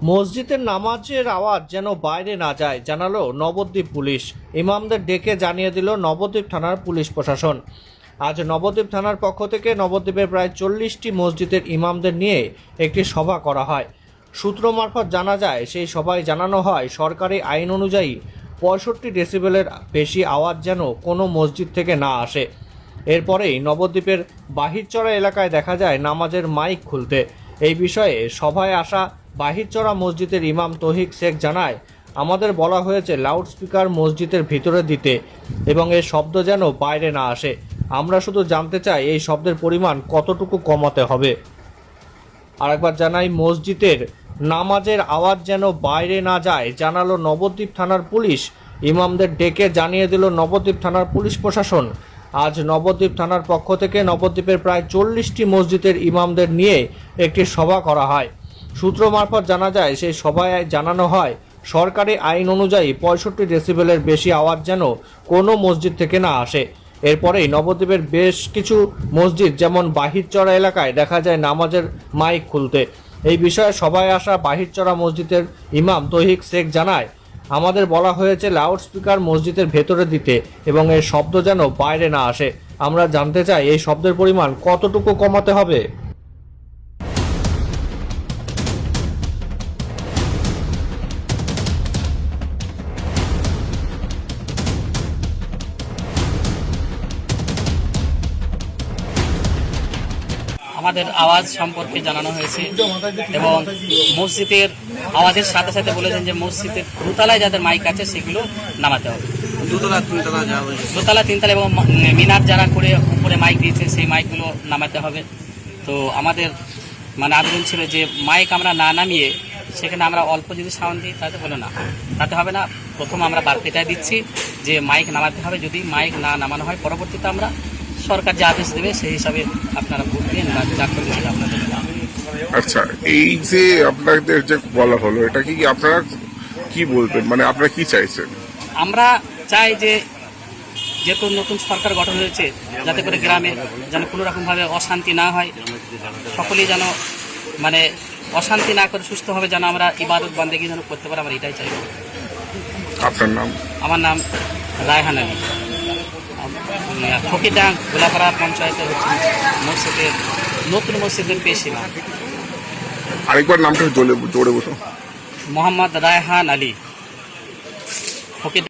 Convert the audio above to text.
মসজিদের নামাজের আওয়াজ যেন বাইরে না যায় জানালো নবদ্বীপ পুলিশ। ইমামদের ডেকে জানিয়ে দিল নবদ্বীপ থানার পুলিশ প্রশাসন। আজ নবদ্বীপ থানার পক্ষ থেকে নবদ্বীপের প্রায় 40টি মসজিদের ইমামদের নিয়ে একটি সভা করা হয়। সূত্র মারফত জানা যায়, সেই সভায় জানানো হয় সরকারি আইন অনুযায়ী 65 ডেসিবেলের বেশি আওয়াজ যেন কোনো মসজিদ থেকে না আসে। এরপরেই নবদ্বীপের বাহিরচড়া এলাকায় দেখা যায় নামাজের মাইক খুলতে। এই বিষয়ে সভায় আসা বাহিরচড়া মসজিদের ইমাম তৌহিক শেখ জানায়, আমাদের বলা হয়েছে লাউডস্পিকার মসজিদের ভিতরে দিতে এবং এই শব্দ যেন বাইরে না আসে। আমরা শুধু জানতে চাই এই শব্দের পরিমাণ কতটুকু কমাতে হবে। আরেকবার জানাই, মসজিদের নামাজের আওয়াজ যেন বাইরে না যায় জানালো নবদ্বীপ থানার পুলিশ। ইমামদের ডেকে জানিয়ে দিল নবদ্বীপ থানার পুলিশ প্রশাসন। আজ নবদ্বীপ থানার পক্ষ থেকে নবদ্বীপের প্রায় 40টি মসজিদের ইমামদের নিয়ে একটি সভা করা হয়। সূত্র মারফত জানা যায়, সেই সভায় জানানো হয় সরকারি আইন অনুযায়ী 65 ডেসিবেলের বেশি আওয়াজ যেন কোনো মসজিদ থেকে না আসে। এরপরেই নবদ্বীপের বেশ কিছু মসজিদ যেমন বাহিরচড়া এলাকায় দেখা যায় নামাজের মাইক খুলতে। এই বিষয়ে সভায় আসা বাহিরচড়া মসজিদের ইমাম তৌহিক শেখ জানায়, আমাদের বলা হয়েছে লাউডস্পিকার মসজিদের ভেতরে দিতে এবং এর শব্দ যেন বাইরে না আসে। আমরা জানতে চাই এই শব্দের পরিমাণ কতটুকু কমাতে হবে। আমাদের আওয়াজ সম্পর্কে জানানো হয়েছে এবং মসজিদের আওয়াজের সাথে সাথে বলেছেন যে মসজিদের দোতলায় যাদের মাইক আছে সেগুলো নামাতে হবে। দোতলা তিনতলা এবং মিনার যারা করে উপরে মাইক দিয়েছে সেই মাইকগুলো নামাতে হবে। তো আমাদের আবেদন ছিল যে মাইক আমরা না নামিয়ে সেখানে আমরা অল্প যদি সাউন্ড দিই তাতে হলো না, তাতে হবে না। প্রথম আমরা বার্তাটা দিচ্ছি যে মাইক নামাতে হবে। যদি মাইক না নামানো হয় পরবর্তীতে আমরা সরকার যে আদেশ দেবে সেই হিসাবে আপনারা ভোট দিন বা যা করবেন সেটা আপনাদের। আচ্ছা, এই যে আপনাদের যে বলা হলো, এটা কি আপনারা কি বলবেন, আপনারা কি চাইছেন? আমরা চাই যে যেহেতু নতুন সরকার গঠন হয়েছে, যাতে করে গ্রামে যেন কোনো রকমভাবে অশান্তি না হয়, সকলেই যেন অশান্তি না করে সুস্থভাবে যেন আমরা ইবাদত বান্দেগি যেন করতে পারি, আমরা এটাই চাই। আপনার নাম? আমার নাম রায়হান আলী, ফকিরডাং গোলাপাড়া পঞ্চায়েতের মসজিদের নতুন মসজিদের পেশি না। আরেকবার নামটা জোরে বলুন। মোহাম্মদ রায়হান আলী, ফকির।